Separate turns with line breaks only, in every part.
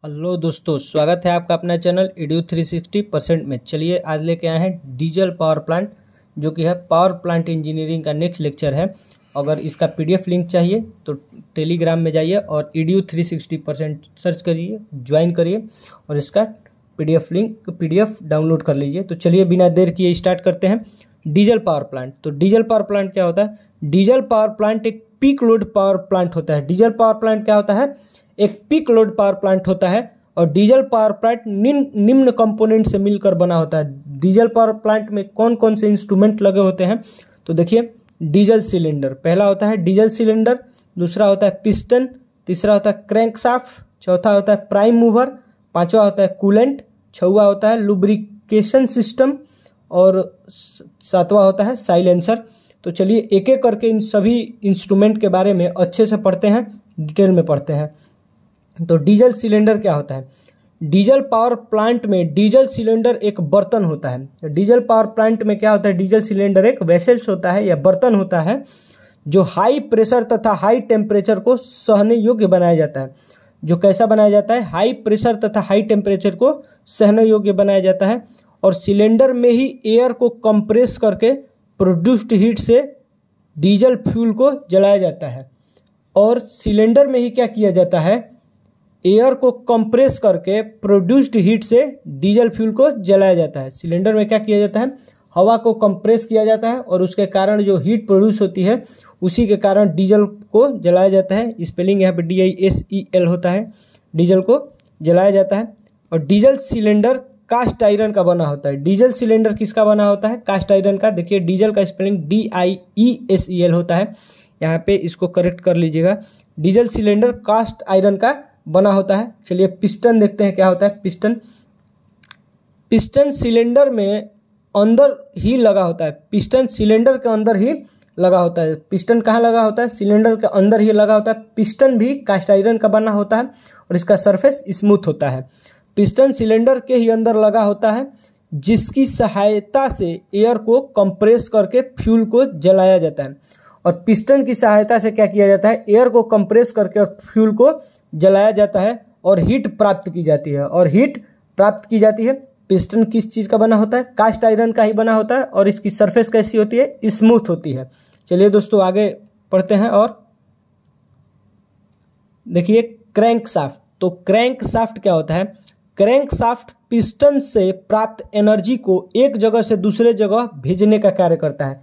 Hello दोस्तों, स्वागत है आपका अपना चैनल एडू 360% में। चलिए आज लेके आए हैं डीजल पावर प्लांट, जो कि है पावर प्लांट इंजीनियरिंग का नेक्स्ट लेक्चर है। अगर इसका पीडीएफ लिंक चाहिए तो टेलीग्राम में जाइए और एडू 360% सर्च करिए, ज्वाइन करिए और इसका पीडीएफ डाउनलोड कर लीजिए। तो चलिए बिना देर किए स्टार्ट करते हैं। Diesel power plant. तो डीजल पावर प्लांट क्या होता है? डीजल पावर प्लांट एक पीक लोड पावर प्लांट होता है। डीजल पावर प्लांट क्या होता है? एक पीक लोड पावर प्लांट होता है। और डीजल पावर प्लांट निम्न कंपोनेंट से मिलकर बना होता है। डीजल पावर प्लांट में कौन कौन से इंस्ट्रूमेंट लगे होते हैं? तो देखिए, डीजल सिलेंडर पहला होता है, डीजल सिलेंडर। दूसरा होता है पिस्टन। तीसरा होता है क्रैंकशाफ्ट। चौथा होता है प्राइम मूवर। पांचवा होता है कूलेंट। छठवां होता है लुब्रिकेशन सिस्टम और सातवां होता है साइलेंसर। तो चलिए एक एक करके इन सभी इंस्ट्रूमेंट के बारे में अच्छे से पढ़ते हैं, डिटेल में पढ़ते हैं। तो डीजल सिलेंडर क्या होता है? डीजल पावर प्लांट में डीजल सिलेंडर एक बर्तन होता है। डीजल पावर प्लांट में क्या होता है? डीजल सिलेंडर एक वेसल्स होता है या बर्तन होता है जो हाई प्रेशर तथा हाई टेम्परेचर को सहने योग्य बनाया जाता है। जो कैसा बनाया जाता है? हाई प्रेशर तथा हाई टेम्परेचर को सहने योग्य बनाया जाता है। और सिलेंडर में ही एयर को कंप्रेस करके प्रोड्यूस्ड हीट से डीजल फ्यूल को जलाया जाता है। और सिलेंडर में ही क्या किया जाता है? एयर को कंप्रेस करके प्रोड्यूस्ड हीट से डीजल फ्यूल को जलाया जाता है। सिलेंडर में क्या किया जाता है? हवा को कंप्रेस किया जाता है और उसके कारण जो हीट प्रोड्यूस होती है उसी के कारण डीजल को जलाया जाता है। स्पेलिंग यहाँ पे DISEL होता है। डीजल को जलाया जाता है। और डीजल सिलेंडर कास्ट आयरन का बना होता है। डीजल सिलेंडर किसका बना होता है? कास्ट आयरन का। देखिए, डीजल का स्पेलिंग DIESEL होता है। यहाँ पे इसको करेक्ट कर लीजिएगा। डीजल सिलेंडर कास्ट आयरन का बना होता है। चलिए पिस्टन देखते हैं क्या होता है। पिस्टन सिलेंडर में अंदर ही लगा होता है। पिस्टन सिलेंडर के अंदर ही लगा होता है। पिस्टन कहाँ लगा होता है? सिलेंडर के अंदर ही लगा होता है। पिस्टन भी कास्ट आयरन का बना होता है और इसका सरफेस स्मूथ होता है। पिस्टन सिलेंडर के ही अंदर लगा होता है, जिसकी सहायता से एयर को कंप्रेस करके फ्यूल को जलाया जाता है। और पिस्टन की सहायता से क्या किया जाता है? एयर को कंप्रेस करके और फ्यूल को जलाया जाता है और हीट प्राप्त की जाती है। पिस्टन किस चीज़ का बना होता है? कास्ट आयरन का ही बना होता है। और इसकी सरफेस कैसी होती है? स्मूथ होती है। चलिए दोस्तों आगे पढ़ते हैं। और देखिए क्रैंकशाफ्ट। तो क्रैंकशाफ्ट क्या होता है? क्रैंकशाफ्ट पिस्टन से प्राप्त एनर्जी को एक जगह से दूसरे जगह भेजने का कार्य करता है।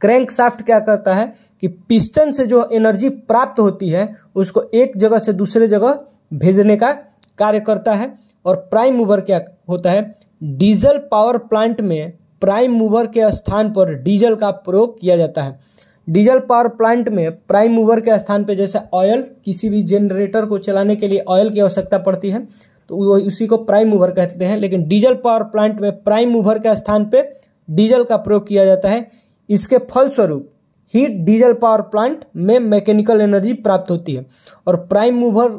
क्रैंकशाफ्ट क्या करता है कि पिस्टन से जो एनर्जी प्राप्त होती है उसको एक जगह से दूसरे जगह भेजने का कार्य करता है। और प्राइम मूवर क्या होता है? डीजल पावर प्लांट में प्राइम मूवर के स्थान पर डीजल का प्रयोग किया जाता है। डीजल पावर प्लांट में प्राइम मूवर के स्थान पर, जैसे ऑयल, किसी भी जनरेटर को चलाने के लिए ऑयल की आवश्यकता पड़ती है तो उसी को प्राइम मूवर कहते हैं। लेकिन डीजल पावर प्लांट में प्राइम मूवर के स्थान पर डीजल का प्रयोग किया जाता है। इसके फलस्वरूप हीट डीजल पावर प्लांट में मैकेनिकल एनर्जी प्राप्त होती है। और प्राइम मूवर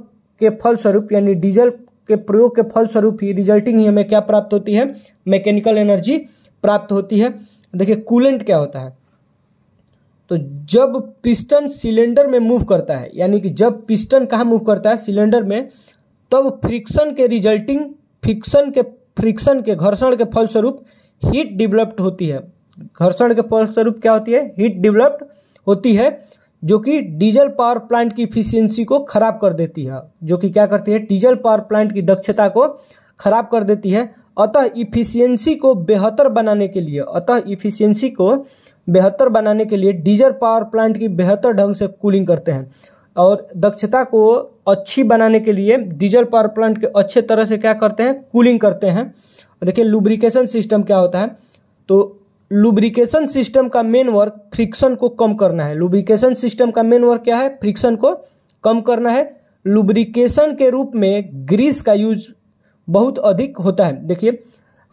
के फलस्वरूप यानी डीजल के प्रयोग के फलस्वरूप ही रिजल्टिंग ही हमें क्या प्राप्त होती है? मैकेनिकल एनर्जी प्राप्त होती है। देखिए कूलेंट क्या होता है? तो जब पिस्टन सिलेंडर में मूव करता है, यानी कि जब पिस्टन कहाँ मूव करता है? सिलेंडर में, तब फ्रिक्शन के घर्षण के फलस्वरूप हीट डेवलप्ड होती है। घर्षण के फलस्वरूप क्या होती है? हीट डेवलप्ड होती है, जो कि डीजल पावर प्लांट की इफिशियंसी को खराब कर देती है। जो कि क्या करती है? डीजल पावर प्लांट की दक्षता को खराब कर देती है। अतः इफिशियंसी को बेहतर बनाने के लिए डीजल पावर प्लांट की बेहतर ढंग से कूलिंग करते हैं। और दक्षता को अच्छी बनाने के लिए डीजल पावर प्लांट के अच्छे तरह से क्या करते हैं? कूलिंग करते हैं। देखिए लुब्रिकेशन सिस्टम क्या होता है? तो लुब्रिकेशन सिस्टम का मेन वर्क फ्रिक्शन को कम करना है। लुब्रिकेशन सिस्टम का मेन वर्क क्या है? फ्रिक्शन को कम करना है। लुब्रिकेशन के रूप में ग्रीस का यूज बहुत अधिक होता है। देखिए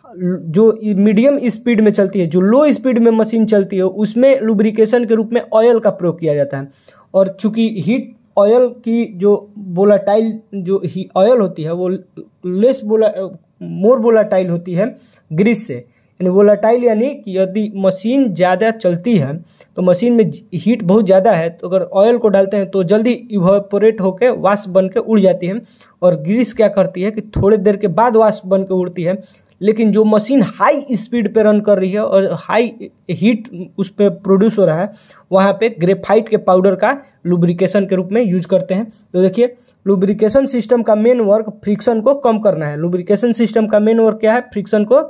जो मीडियम स्पीड में चलती है, जो लो स्पीड में मशीन चलती है, उसमें लुब्रिकेशन के रूप में ऑयल का प्रयोग किया जाता है। और चूंकि हीट ऑयल की जो वोलाटाइल जो ऑयल होती है वो मोर वोलाटाइल होती है ग्रीस से, यानी वोलेटाइल यानी कि यदि मशीन ज़्यादा चलती है तो मशीन में हीट बहुत ज़्यादा है, तो अगर ऑयल को डालते हैं तो जल्दी इवापोरेट होकर वाष्प बन के उड़ जाती है। और ग्रीस क्या करती है कि थोड़ी देर के बाद वाष्प बन के उड़ती है। लेकिन जो मशीन हाई स्पीड पे रन कर रही है और हाई हीट उस पर प्रोड्यूस हो रहा है, वहाँ पे ग्रेफाइट के पाउडर का लुब्रिकेशन के रूप में यूज करते हैं। तो देखिए, लुब्रिकेशन सिस्टम का मेन वर्क फ्रिक्शन को कम करना है। लुब्रिकेशन सिस्टम का मेन वर्क क्या है? फ्रिक्शन को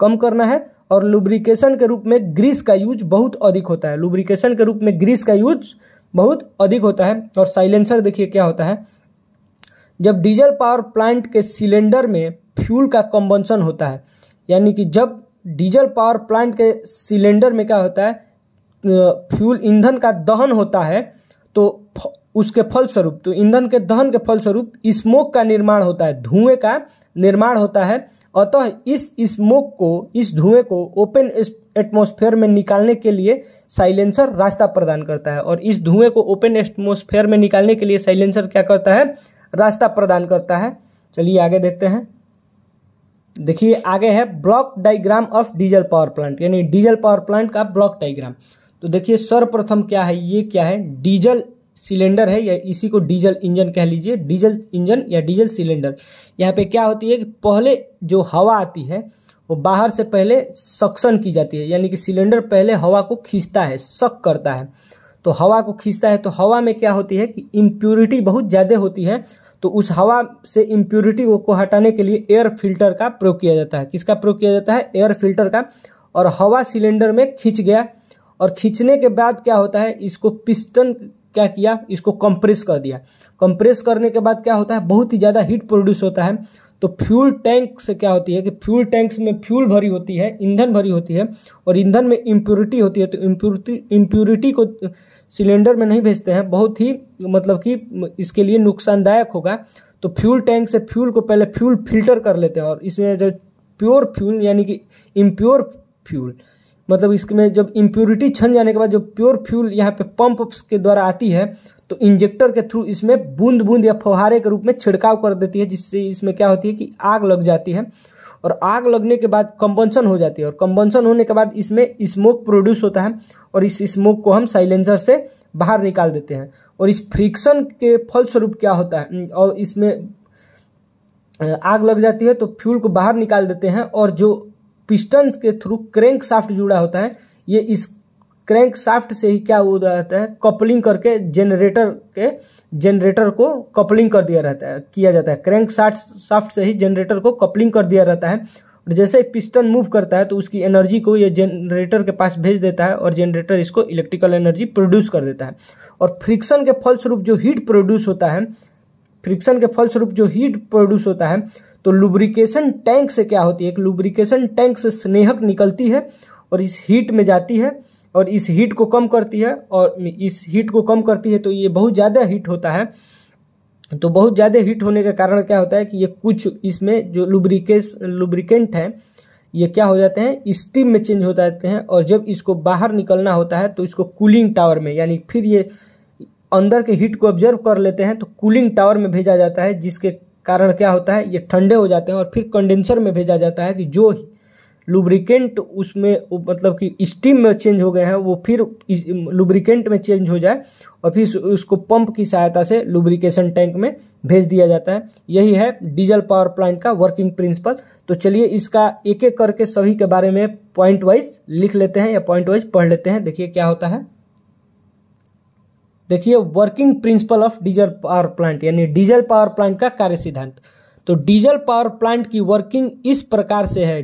कम करना है। और लुब्रिकेशन के रूप में ग्रीस का यूज बहुत अधिक होता है। लुब्रिकेशन के रूप में ग्रीस का यूज बहुत अधिक होता है। और साइलेंसर देखिए क्या होता है, जब डीजल पावर प्लांट के सिलेंडर में फ्यूल का कंबंशन होता है, यानी कि जब डीजल पावर प्लांट के सिलेंडर में क्या होता है, फ्यूल ईंधन का दहन होता है, तो उसके फलस्वरूप, तो ईंधन के दहन के फलस्वरूप स्मोक का निर्माण होता है, धुएं का निर्माण होता है। अतः इस धुएं को ओपन एटमॉस्फेयर में निकालने के लिए साइलेंसर रास्ता प्रदान करता है। और इस धुएं को ओपन एटमॉस्फेयर में निकालने के लिए साइलेंसर क्या करता है? रास्ता प्रदान करता है। चलिए आगे देखते हैं। देखिए आगे है block diagram of diesel power plant, यानी डीजल पावर प्लांट का ब्लॉक डायग्राम। तो देखिए सर्वप्रथम क्या है, ये क्या है? डीजल सिलेंडर है, या इसी को डीजल इंजन कह लीजिए, डीजल इंजन या डीजल सिलेंडर। यहाँ पे क्या होती है कि पहले जो हवा आती है वो बाहर से पहले सक्शन की जाती है, यानी कि सिलेंडर पहले हवा को खींचता है, सक करता है। तो हवा को खींचता है, तो हवा में क्या होती है कि इम्प्यूरिटी बहुत ज़्यादा होती है। तो उस हवा से इम्प्यूरिटी को हटाने के लिए एयर फिल्टर का प्रयोग किया जाता है। किसका प्रयोग किया जाता है? एयर फिल्टर का। और हवा सिलेंडर में खींच गया, और खींचने के बाद क्या होता है, इसको पिस्टन क्या किया, इसको कंप्रेस कर दिया। कंप्रेस करने के बाद क्या होता है, बहुत ही ज़्यादा हीट प्रोड्यूस होता है। तो फ्यूल टैंक से क्या होती है कि फ्यूल टैंक्स में फ्यूल भरी होती है, ईंधन भरी होती है, और ईंधन में इम्प्यूरिटी होती है। तो इम्प्यूरिटी को सिलेंडर में नहीं भेजते हैं, बहुत ही मतलब कि इसके लिए नुकसानदायक होगा। तो फ्यूल टैंक से फ्यूल को पहले फ्यूल फिल्टर कर लेते हैं, और इसमें जो प्योर फ्यूल यानी कि इम्प्योर फ्यूल, मतलब इसमें जब इम्प्यूरिटी छन जाने के बाद जो प्योर फ्यूल यहाँ पे पंप के द्वारा आती है, तो इंजेक्टर के थ्रू इसमें बूंद बूंद या फव्वारे के रूप में छिड़काव कर देती है, जिससे इसमें क्या होती है कि आग लग जाती है। और आग लगने के बाद कंबंशन हो जाती है, और कंबंशन होने के बाद इसमें स्मोक प्रोड्यूस होता है, और इस स्मोक को हम साइलेंसर से बाहर निकाल देते हैं। और इस फ्रिक्शन के फलस्वरूप क्या होता है, और इसमें आग लग जाती है तो फ्यूल को बाहर निकाल देते हैं। और जो पिस्टन के थ्रू क्रैंक शाफ्ट जुड़ा होता है, ये इस क्रैंक शाफ्ट से ही क्या हो जाता है, कपलिंग करके जनरेटर को कपलिंग कर दिया जाता है। क्रैंक शाफ्ट से ही जनरेटर को कपलिंग कर दिया रहता है। और जैसे ही पिस्टन मूव करता है तो उसकी एनर्जी को ये जनरेटर के पास भेज देता है, और जनरेटर इसको इलेक्ट्रिकल एनर्जी प्रोड्यूस कर देता है। और फ्रिक्शन के फलस्वरूप जो हीट प्रोड्यूस होता है, तो लुब्रिकेशन टैंक से क्या होती है, लुब्रिकेशन टैंक से स्नेहक निकलती है और इस हीट में जाती है, और इस हीट को कम करती है। तो ये बहुत ज़्यादा हीट होता है। तो बहुत ज़्यादा हीट होने के कारण क्या होता है कि ये कुछ इसमें जो लुब्रिकेंट हैं, ये क्या हो जाते हैं, स्टीम में चेंज हो जाते हैं। और जब इसको बाहर निकलना होता है तो इसको कूलिंग टावर में, यानी फिर ये अंदर के हीट को ऑब्जर्व कर लेते हैं, तो कूलिंग टावर में भेजा जाता है, जिसके कारण क्या होता है, ये ठंडे हो जाते हैं। और फिर कंडेंसर में भेजा जाता है कि जो लुब्रिकेंट उसमें मतलब कि स्टीम में चेंज हो गए हैं वो फिर लुब्रिकेंट में चेंज हो जाए, और फिर उसको पंप की सहायता से लुब्रिकेशन टैंक में भेज दिया जाता है। यही है डीजल पावर प्लांट का वर्किंग प्रिंसिपल। तो चलिए इसका एक एक करके सभी के बारे में पॉइंट वाइज लिख लेते हैं, या पॉइंट वाइज पढ़ लेते हैं। देखिए क्या होता है। देखिए working principle of diesel power plant, यानी डीजल पावर प्लांट का कार्य सिद्धांत। तो डीजल पावर प्लांट की वर्किंग इस प्रकार से है।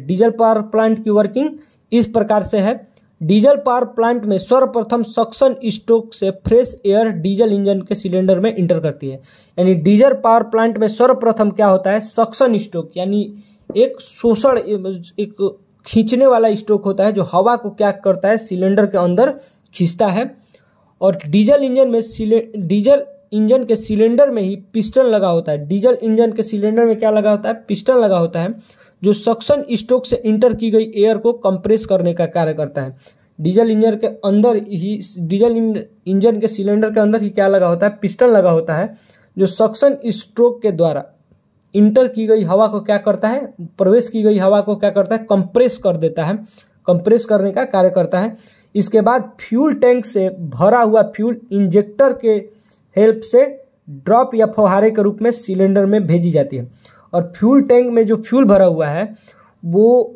डीजल पावर प्लांट में सर्वप्रथम सक्शन स्ट्रोक से फ्रेश एयर डीजल इंजन के सिलेंडर में इंटर करती है। यानी डीजल पावर प्लांट में सर्वप्रथम क्या होता है, सक्शन स्ट्रोक, यानी एक शोषण, एक खींचने वाला स्ट्रोक होता है, जो हवा को क्या करता है, सिलेंडर के अंदर खींचता है। और डीजल इंजन के सिलेंडर में ही पिस्टन लगा होता है। डीजल इंजन के सिलेंडर में क्या लगा होता है, पिस्टन लगा होता है, जो सक्शन स्ट्रोक से इंटर की गई एयर को कंप्रेस करने का कार्य करता है। डीजल इंजन के सिलेंडर के अंदर ही क्या लगा होता है, पिस्टन लगा होता है, जो सक्शन स्ट्रोक के द्वारा इंटर की गई हवा को क्या करता है, प्रवेश की गई हवा को क्या करता है, कंप्रेस कर देता है, कंप्रेस करने का कार्य करता है। इसके बाद फ्यूल टैंक से भरा हुआ फ्यूल इंजेक्टर के हेल्प से ड्रॉप या फव्वारे के रूप में सिलेंडर में भेजी जाती है। और फ्यूल टैंक में जो फ्यूल भरा हुआ है वो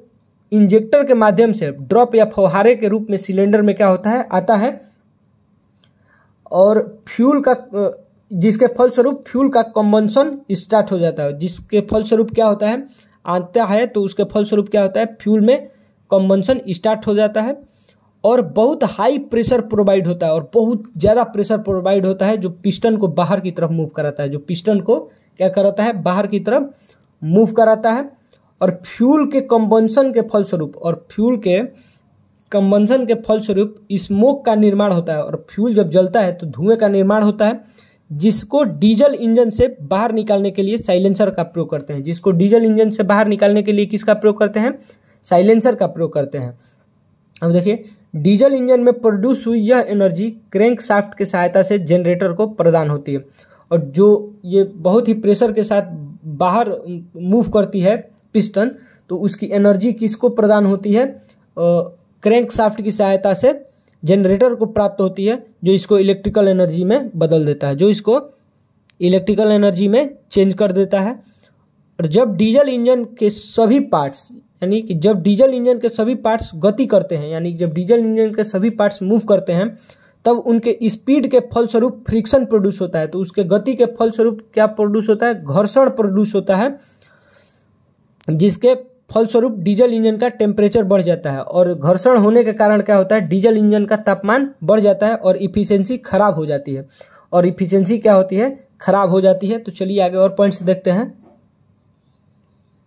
इंजेक्टर के माध्यम से ड्रॉप या फव्वारे के रूप में सिलेंडर में क्या होता है, आता है। और फ्यूल का, जिसके फलस्वरूप फ्यूल का कंबंशन स्टार्ट हो जाता है, जिसके फलस्वरूप क्या होता है, आता है तो उसके फलस्वरूप क्या होता है, फ्यूल में कंबंशन स्टार्ट हो जाता है और बहुत हाई प्रेशर प्रोवाइड होता है और बहुत ज़्यादा प्रेशर प्रोवाइड होता है जो पिस्टन को बाहर की तरफ मूव कराता है, जो पिस्टन को क्या कराता है, बाहर की तरफ मूव कराता है। और फ्यूल के कंबंशन के फलस्वरूप, और फ्यूल के कंबंशन के फलस्वरूप स्मोक का निर्माण होता है। और फ्यूल जब जलता है तो धुएं का निर्माण होता है, जिसको डीजल इंजन से बाहर निकालने के लिए साइलेंसर का प्रयोग करते हैं। जिसको डीजल इंजन से बाहर निकालने के लिए किसका प्रयोग करते हैं, साइलेंसर का प्रयोग करते हैं। अब देखिए, डीजल इंजन में प्रोड्यूस हुई यह एनर्जी क्रैंक शाफ्ट की सहायता से जनरेटर को प्रदान होती है। और जो ये बहुत ही प्रेशर के साथ बाहर मूव करती है पिस्टन, तो उसकी एनर्जी किसको प्रदान होती है, क्रैंक शाफ्ट की सहायता से जनरेटर को प्राप्त होती है, जो इसको इलेक्ट्रिकल एनर्जी में बदल देता है, जो इसको इलेक्ट्रिकल एनर्जी में चेंज कर देता है। और जब डीजल इंजन के सभी पार्ट्स, यानी कि जब डीजल इंजन के सभी पार्ट्स गति करते हैं, यानी जब डीजल इंजन के सभी पार्ट्स मूव करते हैं, तब उनके स्पीड के फलस्वरूप फ्रिक्शन प्रोड्यूस होता है। तो उसके गति के फलस्वरूप क्या प्रोड्यूस होता है, घर्षण प्रोड्यूस होता है, जिसके फलस्वरूप डीजल इंजन का टेम्परेचर बढ़ जाता है। और घर्षण होने के कारण क्या होता है, डीजल इंजन का तापमान बढ़ जाता है और इफिशियंसी खराब हो जाती है। और इफिशियंसी क्या होती है, खराब हो जाती है। तो चलिए आगे और पॉइंट्स देखते हैं।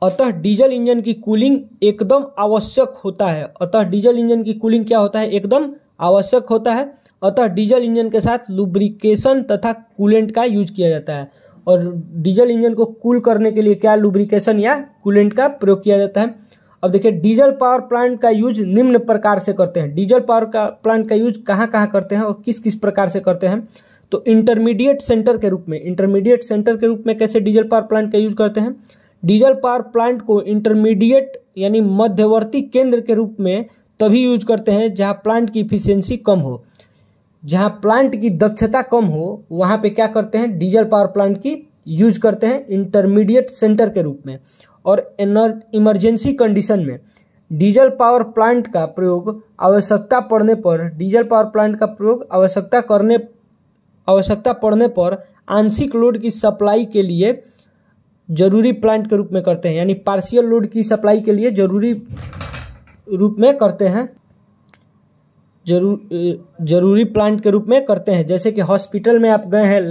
अतः डीजल इंजन की कूलिंग एकदम आवश्यक होता है। अतः डीजल इंजन की कूलिंग क्या होता है, एकदम आवश्यक होता है। अतः डीजल इंजन के साथ लुब्रिकेशन तथा कूलेंट का यूज किया जाता है। और डीजल इंजन को कूल करने के लिए क्या लुब्रिकेशन या कूलेंट का प्रयोग किया जाता है। अब देखिए, डीजल पावर प्लांट का यूज निम्न प्रकार से करते हैं। डीजल पावर का प्लांट का यूज कहाँ कहाँ करते हैं और किस किस प्रकार से करते हैं। तो इंटरमीडिएट सेंटर के रूप में, इंटरमीडिएट सेंटर के रूप में कैसे डीजल पावर प्लांट का यूज करते हैं। डीजल पावर प्लांट को इंटरमीडिएट यानी मध्यवर्ती केंद्र के रूप में तभी यूज करते हैं जहां प्लांट की इफिशियंसी कम हो, जहां प्लांट की दक्षता कम हो, वहां पे क्या करते हैं, डीजल पावर प्लांट की यूज करते हैं इंटरमीडिएट सेंटर के रूप में। और इमरजेंसी कंडीशन में डीजल पावर प्लांट का प्रयोग आवश्यकता पड़ने पर, डीजल पावर प्लांट का प्रयोग आवश्यकता पड़ने पर आंशिक लोड की सप्लाई के लिए जरूरी प्लांट के रूप में करते हैं, यानी पार्शियल लोड की सप्लाई के लिए जरूरी रूप में करते हैं, जरूरी प्लांट के रूप में करते हैं। जैसे कि हॉस्पिटल में आप गए हैं,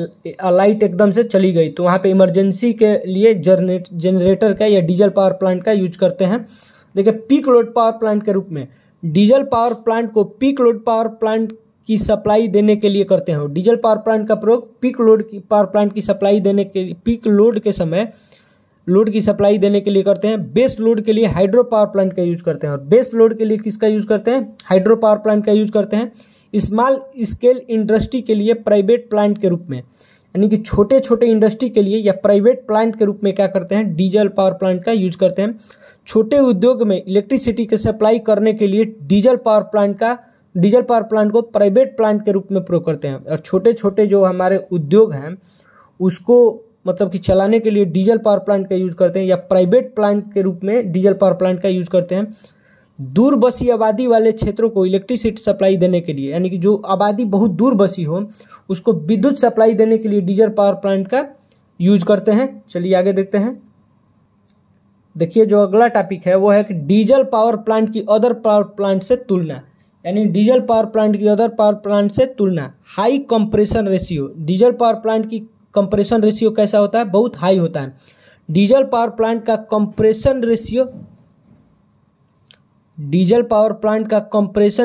लाइट एकदम से चली गई, तो वहाँ पे इमरजेंसी के लिए जनरेटर का या डीजल पावर प्लांट का यूज करते हैं। देखिए, पीक लोड पावर प्लांट के रूप में डीजल पावर प्लांट को पीक लोड पावर प्लांट की सप्लाई देने के लिए करते हैं। डीजल पावर प्लांट का प्रयोग पीक लोड की पावर प्लांट की सप्लाई देने के, पीक लोड के समय लोड की सप्लाई देने के लिए करते हैं। बेस लोड के लिए हाइड्रो पावर प्लांट का यूज करते हैं। और बेस लोड के लिए किसका यूज करते हैं, हाइड्रो पावर प्लांट का यूज करते हैं। स्मॉल स्केल इंडस्ट्री के लिए प्राइवेट प्लांट के रूप में, यानी कि छोटे छोटे इंडस्ट्री के लिए या प्राइवेट प्लांट के रूप में क्या करते हैं, डीजल पावर प्लांट का यूज करते हैं। छोटे उद्योग में इलेक्ट्रिसिटी की सप्लाई करने के लिए डीजल पावर प्लांट को प्राइवेट प्लांट के रूप में प्रयोग करते हैं। और छोटे छोटे जो हमारे उद्योग हैं उसको मतलब कि चलाने के लिए डीजल पावर प्लांट का यूज करते हैं या प्राइवेट प्लांट के रूप में डीजल पावर प्लांट का यूज करते हैं। दूर बसी आबादी वाले क्षेत्रों को इलेक्ट्रिसिटी सप्लाई देने के लिए, यानी कि जो आबादी बहुत दूर बसी हो उसको विद्युत सप्लाई देने के लिए डीजल पावर प्लांट का यूज करते हैं। चलिए आगे देखते हैं। देखिए, जो अगला टॉपिक है वो है कि डीजल पावर प्लांट की अदर पावर प्लांट से तुलना, यानी डीजल पावर प्लांट की अदर पावर प्लांट से तुलना। High compression ratio, diesel power plant की कंप्रेशन रेशियो कैसा होता है, बहुत हाई होता है। डीजल पावर प्लांट का कंप्रेशन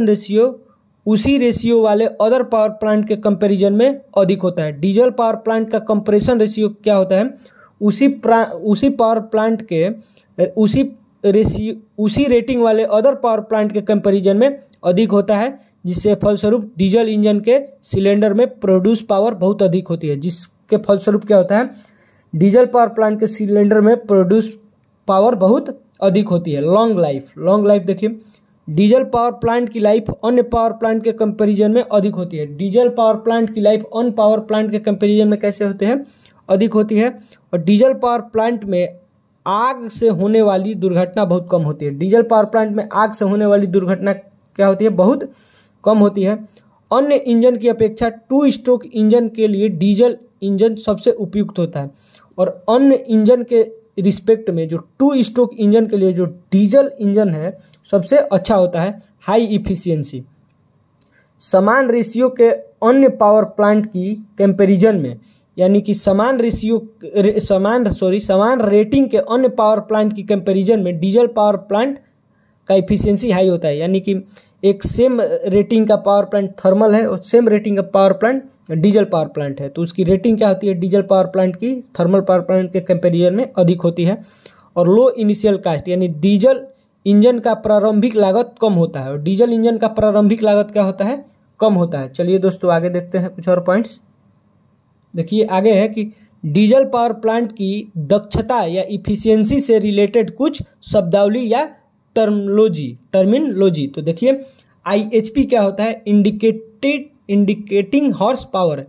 रेशियो उसी रेशियो वाले अदर पावर प्लांट के कंपैरिजन में अधिक होता है। डीजल पावर प्लांट का कंप्रेशन रेशियो क्या होता है, उसी पावर प्लांट के उसी रेटिंग वाले अदर पावर प्लांट के कंपैरिजन में अधिक होता है, जिससे फलस्वरूप डीजल इंजन के सिलेंडर में प्रोड्यूस पावर बहुत अधिक होती है। जिसके फलस्वरूप क्या होता है, डीजल पावर प्लांट के सिलेंडर में प्रोड्यूस पावर बहुत अधिक होती है। लॉन्ग लाइफ देखिए, डीजल पावर प्लांट की लाइफ अन्य पावर प्लांट के कंपैरिजन में अधिक होती है। डीजल पावर प्लांट की लाइफ अन्य पावर प्लांट के कंपैरिजन में कैसे होते हैं? अधिक होती है। और डीजल पावर प्लांट में आग से होने वाली दुर्घटना बहुत कम होती है। डीजल पावर प्लांट में आग से होने वाली दुर्घटना क्या होती है? बहुत कम होती है। अन्य इंजन की अपेक्षा 2 स्ट्रोक इंजन के लिए डीजल इंजन सबसे उपयुक्त होता है। और अन्य इंजन के रिस्पेक्ट में जो 2 स्ट्रोक इंजन के लिए जो डीजल इंजन है सबसे अच्छा होता है, हाई इफिशियंसी। समान रेशियो के अन्य पावर प्लांट की कंपैरिजन में, यानी कि समान रेटिंग के अन्य पावर प्लांट की कंपैरिजन में डीजल पावर प्लांट का इफिशियंसी हाई होता है। यानी कि एक सेम रेटिंग का पावर प्लांट थर्मल है और सेम रेटिंग का power plant diesel power plant है, तो उसकी रेटिंग क्या होती है? डीजल पावर प्लांट की थर्मल पावर प्लांट के कंपैरिजन में अधिक होती है। और लो इनिशियल कास्ट, यानी डीजल इंजन का प्रारंभिक लागत कम होता है। और डीजल इंजन का प्रारंभिक लागत क्या होता है? कम होता है। चलिए दोस्तों आगे देखते हैं कुछ और पॉइंट्स। देखिए आगे है कि डीजल पावर प्लांट की दक्षता या इफिशियंसी से रिलेटेड कुछ शब्दावली या टर्मिनोलॉजी। तो देखिए आईएचपी क्या होता है? Indicating horse power.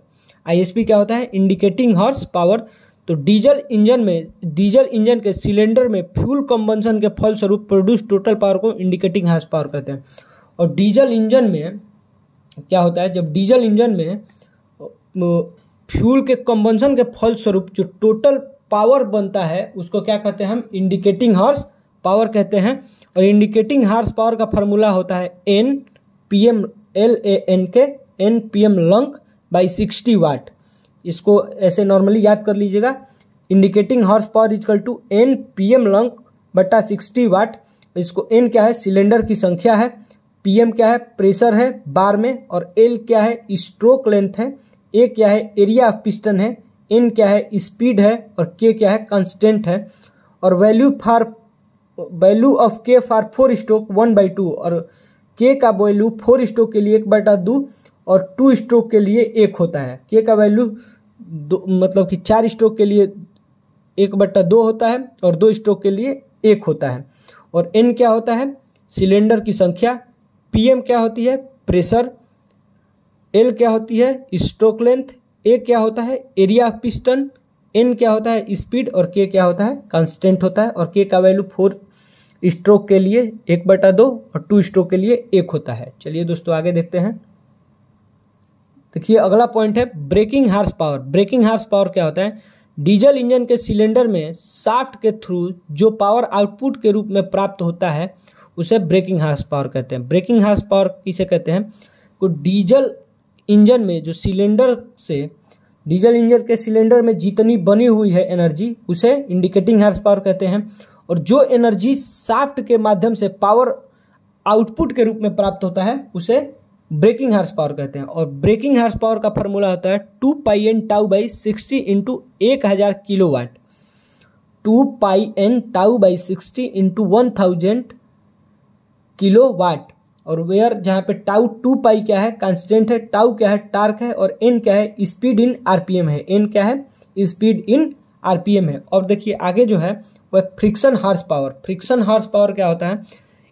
आईएचपी क्या होता है? Indicating horse power. तो डीजल इंजन के सिलेंडर में फ्यूल कंबंशन के फलस्वरूप प्रोड्यूस टोटल पावर को इंडिकेटिंग हॉर्स पावर कहते हैं। और डीजल इंजन में क्या होता है? जब डीजल इंजन में फ्यूल के कंबंशन के फलस्वरूप जो टोटल पावर बनता है उसको क्या कहते हैं? हम इंडिकेटिंग हॉर्स पावर कहते हैं। और इंडिकेटिंग हॉर्स पावर का फार्मूला होता है NPM लंक बाई 60 वाट। इसको ऐसे नॉर्मली याद कर लीजिएगा, indicating horse power equal to NPM लंक बटा 60 वाट। इसको N क्या है? सिलेंडर की संख्या है, PM क्या है? प्रेशर है बार में, और L क्या है? स्ट्रोक लेंथ है, A क्या है? एरिया ऑफ पिस्टन है, N क्या है? स्पीड है, और K क्या है? कांस्टेंट है। और value of K for 4 stroke 1/2, और K का वैल्यू 4 स्ट्रोक के लिए 1/2 और 2 स्ट्रोक के लिए 1 होता है। K का वैल्यू मतलब कि 4 स्ट्रोक के लिए 1/2 होता है और 2 स्ट्रोक के लिए 1 होता है। और N क्या होता है? सिलेंडर की संख्या, PM क्या होती है? प्रेशर, L क्या होती है? स्ट्रोक लेंथ, A क्या होता है? एरिया ऑफ पिस्टन, N क्या होता है? स्पीड, और K क्या होता है? कांस्टेंट होता है। और K का वैल्यू 4 स्ट्रोक के लिए 1/2 और 2 स्ट्रोक के लिए 1 होता है। चलिए दोस्तों आगे देखते हैं। देखिए अगला पॉइंट है braking horse power. Braking horse power क्या होता है? डीजल इंजन के सिलेंडर में शाफ्ट के थ्रू जो पावर आउटपुट के रूप में प्राप्त होता है उसे ब्रेकिंग हॉर्स पावर कहते हैं। ब्रेकिंग हॉर्स पावर किसे कहते हैं? तो डीजल इंजन में जो डीजल इंजन के सिलेंडर में जितनी बनी हुई है एनर्जी उसे इंडिकेटिंग हॉर्स पावर कहते हैं। और जो एनर्जी शाफ्ट के माध्यम से पावर आउटपुट के रूप में प्राप्त होता है उसे ब्रेकिंग हॉर्स पावर कहते हैं। और ब्रेकिंग हॉर्स पावर का फॉर्मूला होता है 2πn tau by 60 into 1000 kilowatt. 2πn tau by 60 into 1000 kilowatt. और वेयर जहाँ पे टाउ 2π क्या है? कांस्टेंट है, टाउ क्या है? टार्क है, और N क्या है? स्पीड इन RPM है। N क्या है? स्पीड इन RPM है। और देखिए आगे जो है वह friction horse power. Friction horse power क्या होता है?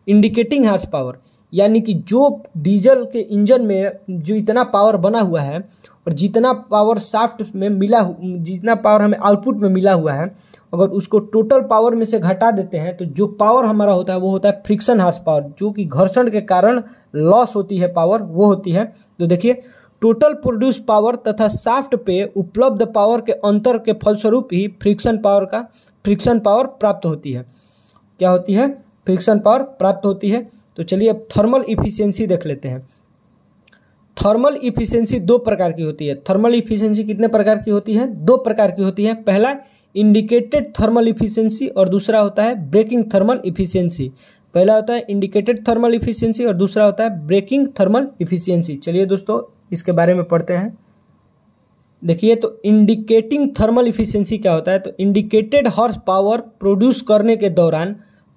इंडिकेटिंग हॉर्स पावर, यानी कि जो डीजल के इंजन में जो इतना पावर बना हुआ है और जितना पावर शाफ्ट में जितना पावर हमें आउटपुट में मिला हुआ है, अगर उसको टोटल पावर में से घटा देते हैं तो जो पावर हमारा होता है वो होता है फ्रिक्शन हॉर्स पावर, जो कि घर्षण के कारण लॉस होती है पावर, वो होती है। तो देखिए टोटल प्रोड्यूस पावर तथा शाफ्ट पे उपलब्ध पावर के अंतर के फलस्वरूप ही फ्रिक्शन पावर प्राप्त होती है। क्या होती है? फ्रिक्शन पावर प्राप्त होती है। तो चलिए अब थर्मल इफिशियंसी देख लेते हैं। थर्मल इफिशियंसी 2 प्रकार की होती है। थर्मल इफिशियंसी कितने प्रकार की होती है? 2 प्रकार की होती है। पहला इंडिकेटेड थर्मल इफिशियंसी और दूसरा होता है ब्रेकिंग थर्मल इफिशियंसी। पहला होता है इंडिकेटेड थर्मल इफिशियंसी और दूसरा होता है ब्रेकिंग थर्मल इफिशियंसी। चलिए दोस्तों इसके बारे में पढ़ते हैं। देखिए तो इंडिकेटिंग थर्मल इफिशियंसी क्या होता है? तो इंडिकेटेड हॉर्स पावर प्रोड्यूस करने के दौरान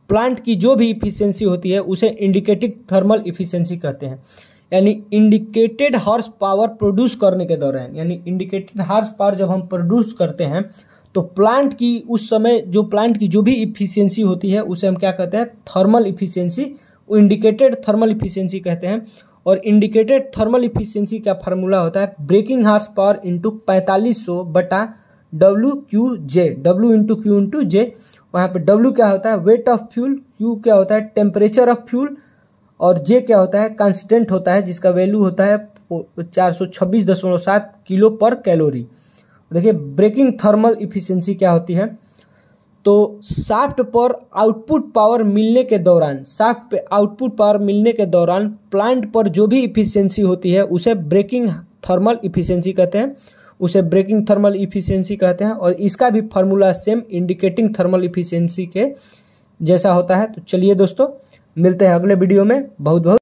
प्लांट की जो भी इफिशियंसी होती है उसे इंडिकेटिंग थर्मल इफिशियंसी कहते हैं। यानी इंडिकेटेड हॉर्स पावर प्रोड्यूस करने के दौरान, यानी इंडिकेटेड हॉर्स पावर जब हम प्रोड्यूस करते हैं तो प्लांट की उस समय जो प्लांट की जो भी इफिशियंसी होती है उसे हम क्या कहते हैं, thermal efficiency, indicated thermal efficiency कहते हैं। और इंडिकेटेड थर्मल इफिशियंसी का फार्मूला होता है ब्रेकिंग हार्स पावर इंटू 4500 बटा डब्ल्यू क्यू जे, डब्ल्यू इंटू क्यू इंटू जे। वहाँ पे डब्ल्यू क्या होता है, वेट ऑफ फ्यूल, क्यू क्या होता है, टेम्परेचर ऑफ फ्यूल, और जे क्या होता है, कांस्टेंट होता है जिसका वैल्यू होता है 426.7 किलो पर कैलोरी। देखिए ब्रेकिंग थर्मल इफिशियंसी क्या होती है, तो शाफ्ट पर आउटपुट पावर मिलने के दौरान, शाफ्ट पे आउटपुट पावर मिलने के दौरान प्लांट पर जो भी इफिशियंसी होती है उसे ब्रेकिंग थर्मल इफिशियंसी कहते हैं, उसे ब्रेकिंग थर्मल इफिशियंसी कहते हैं। और इसका भी formula same indicating thermal efficiency के जैसा होता है। तो चलिए दोस्तों, मिलते हैं अगले वीडियो में। बहुत बहुत